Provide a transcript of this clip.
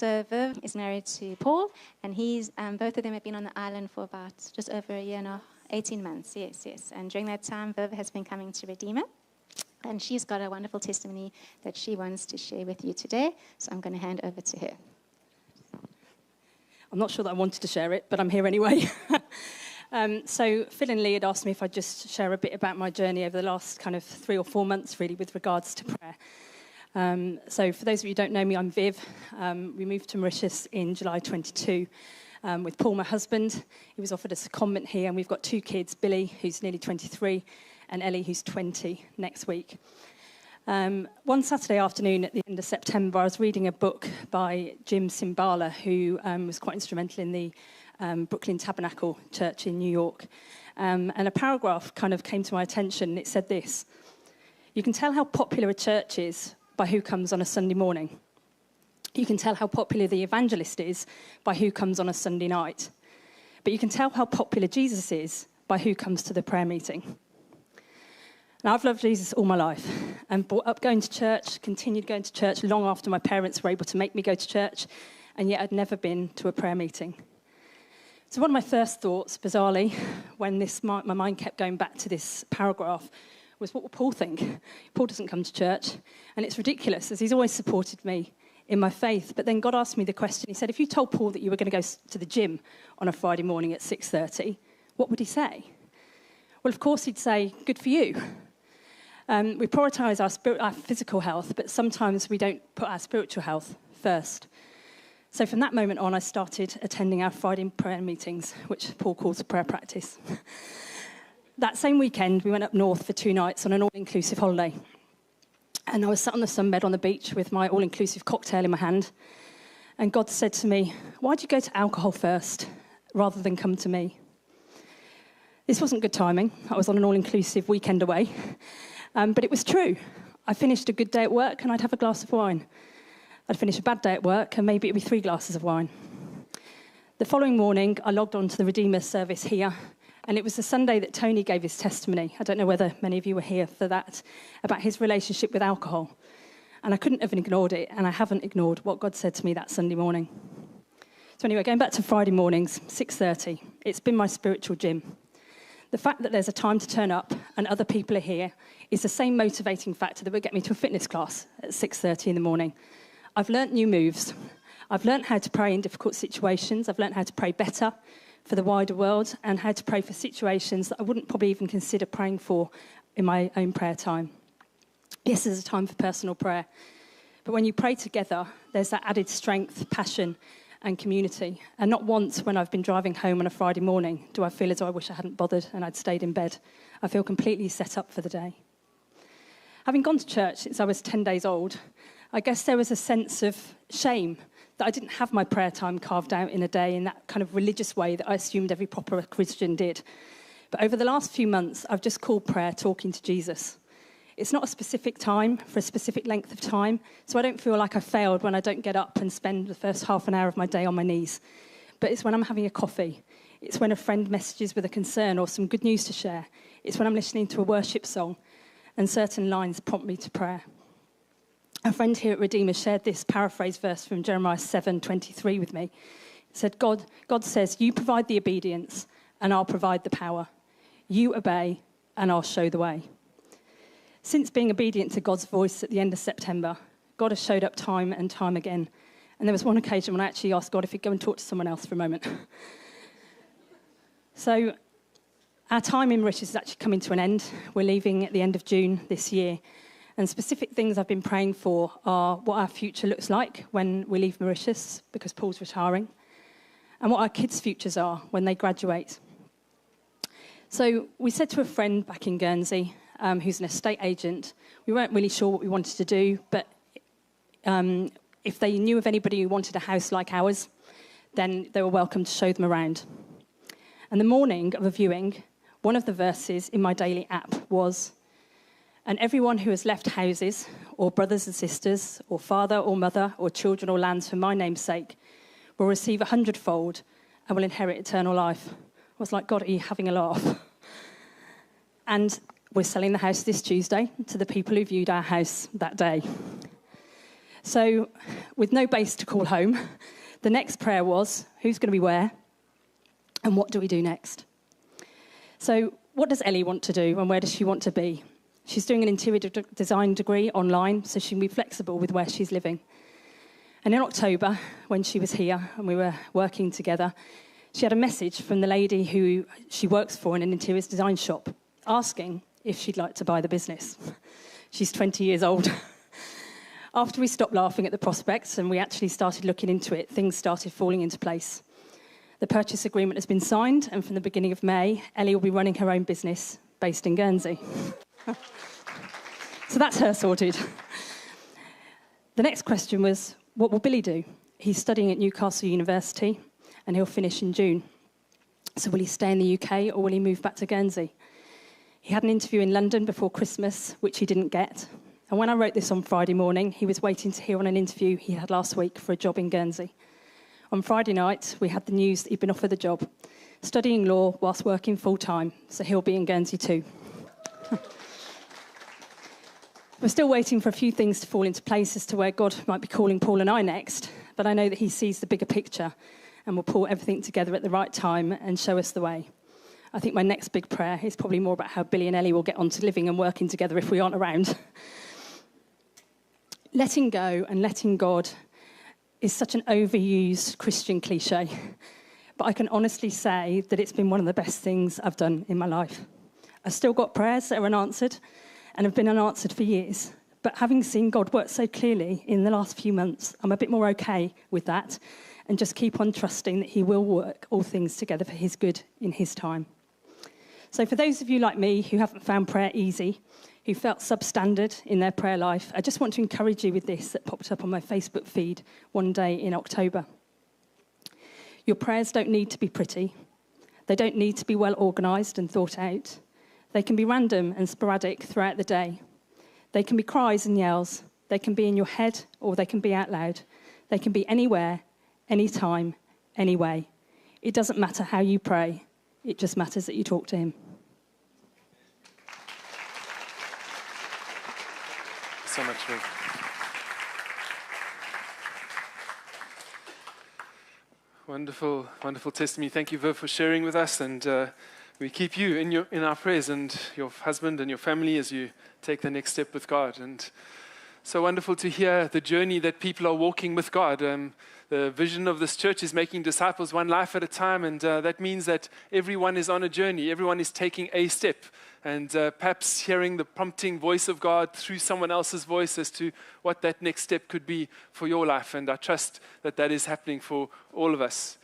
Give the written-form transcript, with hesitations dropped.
So Viv is married to Paul, and both of them have been on the island for about just over a year now, 18 months, yes. And during that time, Viv has been coming to Redeemer, and she's got a wonderful testimony that she wants to share with you today, so I'm going to hand over to her. I'm not sure that I wanted to share it, but I'm here anyway. So Phil and Lee had asked me if I'd just share a bit about my journey over the last kind of 3 or 4 months, really, with regards to prayer. So for those of you who don't know me, I'm Viv. We moved to Mauritius in July 22 with Paul, my husband. He was offered us a secondment here, and we've got 2 kids, Billy, who's nearly 23, and Ellie, who's 20, next week. One Saturday afternoon at the end of September, I was reading a book by Jim Cymbala, who was quite instrumental in the Brooklyn Tabernacle Church in New York. And a paragraph kind of came to my attention, and it said this: "You can tell how popular a church is by who comes on a Sunday morning. You can tell how popular the evangelist is by who comes on a Sunday night. But you can tell how popular Jesus is by who comes to the prayer meeting." Now, I've loved Jesus all my life and brought up going to church, continued going to church long after my parents were able to make me go to church, and yet I'd never been to a prayer meeting. So one of my first thoughts, bizarrely, when my mind kept going back to this paragraph, was, what will Paul think? Paul doesn't come to church, and it's ridiculous, as he's always supported me in my faith. But then God asked me the question. He said, if you told Paul that you were going to go to the gym on a Friday morning at 6:30, what would he say? Well, of course, he'd say, good for you. We prioritise our physical health, but sometimes we don't put our spiritual health first. So from that moment on, I started attending our Friday prayer meetings, which Paul calls prayer practice. That same weekend, we went up north for 2 nights on an all-inclusive holiday. And I was sat on the sunbed on the beach with my all-inclusive cocktail in my hand. And God said to me, why'd you go to alcohol first rather than come to me? This wasn't good timing. I was on an all-inclusive weekend away. But it was true. I finished a good day at work and I'd have a glass of wine. I'd finish a bad day at work and maybe it'd be 3 glasses of wine. The following morning, I logged on to the Redeemer service here, and it was the Sunday that Tony gave his testimony. I don't know whether many of you were here for that, about his relationship with alcohol. And I couldn't have ignored it, and I haven't ignored what God said to me that Sunday morning. So anyway, going back to Friday mornings, 6:30, it's been my spiritual gym. The fact that there's a time to turn up and other people are here is the same motivating factor that would get me to a fitness class at 6:30 in the morning. I've learnt new moves. I've learnt how to pray in difficult situations. I've learnt how to pray better for the wider world and how to pray for situations that I wouldn't probably even consider praying for in my own prayer time. Yes, there's a time for personal prayer. But when you pray together, there's that added strength, passion, and community. And not once when I've been driving home on a Friday morning do I feel as though I wish I hadn't bothered and I'd stayed in bed. I feel completely set up for the day. Having gone to church since I was 10 days old, I guess there was a sense of shame that I didn't have my prayer time carved out in a day in that kind of religious way that I assumed every proper Christian did. But over the last few months, I've just called prayer talking to Jesus. It's not a specific time for a specific length of time, so I don't feel like I failed when I don't get up and spend the first half an hour of my day on my knees. But it's when I'm having a coffee. It's when a friend messages with a concern or some good news to share. It's when I'm listening to a worship song and certain lines prompt me to prayer. A friend here at Redeemer shared this paraphrase verse from Jeremiah 7:23 with me. It said, God says, you provide the obedience and I'll provide the power. You obey and I'll show the way. Since being obedient to God's voice at the end of September, God has showed up time and time again. And there was one occasion when I actually asked God if he'd go and talk to someone else for a moment. So our time in Mauritius is actually coming to an end. We're leaving at the end of June this year. And specific things I've been praying for are what our future looks like when we leave Mauritius, because Paul's retiring, and what our kids' futures are when they graduate. So we said to a friend back in Guernsey, who's an estate agent, we weren't really sure what we wanted to do, but if they knew of anybody who wanted a house like ours, then they were welcome to show them around. And the morning of a viewing, one of the verses in my daily app was, and everyone who has left houses, or brothers and sisters, or father or mother, or children or lands for my name's sake, will receive 100-fold and will inherit eternal life. I was like, God, are you having a laugh? And we're selling the house this Tuesday to the people who viewed our house that day. So with no base to call home, the next prayer was, who's going to be where? And what do we do next? So what does Ellie want to do and where does she want to be? She's doing an interior design degree online, so she can be flexible with where she's living. And in October, when she was here and we were working together, she had a message from the lady who she works for in an interiors design shop, asking if she'd like to buy the business. She's 20 years old. After we stopped laughing at the prospects and we actually started looking into it, things started falling into place. The purchase agreement has been signed, and from the beginning of May, Ellie will be running her own business based in Guernsey. So that's her sorted. The next question was, what will Billy do? He's studying at Newcastle University, and he'll finish in June. So will he stay in the UK or will he move back to Guernsey? He had an interview in London before Christmas, which he didn't get. And when I wrote this on Friday morning, he was waiting to hear on an interview he had last week for a job in Guernsey. On Friday night, we had the news that he'd been offered the job, studying law whilst working full-time, so he'll be in Guernsey too. We're still waiting for a few things to fall into place as to where God might be calling Paul and I next, but I know that he sees the bigger picture and will pull everything together at the right time and show us the way. I think my next big prayer is probably more about how Billy and Ellie will get on to living and working together if we aren't around. Letting go and letting God is such an overused Christian cliche, but I can honestly say that it's been one of the best things I've done in my life. I've still got prayers that are unanswered and have been unanswered for years, but having seen God work so clearly in the last few months, I'm a bit more okay with that and just keep on trusting that he will work all things together for his good in his time. So for those of you like me who haven't found prayer easy, who felt substandard in their prayer life, I just want to encourage you with this that popped up on my Facebook feed one day in October. Your prayers don't need to be pretty. They don't need to be well organised and thought out. They can be random and sporadic throughout the day. They can be cries and yells. They can be in your head or they can be out loud. They can be anywhere, anytime, anyway. It doesn't matter how you pray. It just matters that you talk to him. So much, Viv. Wonderful, wonderful testimony. Thank you, Viv, for sharing with us, and we keep you in our prayers and your husband and your family as you take the next step with God. And so wonderful to hear the journey that people are walking with God. The vision of this church is making disciples one life at a time, and that means that everyone is on a journey. Everyone is taking a step, and perhaps hearing the prompting voice of God through someone else's voice as to what that next step could be for your life. And I trust that that is happening for all of us.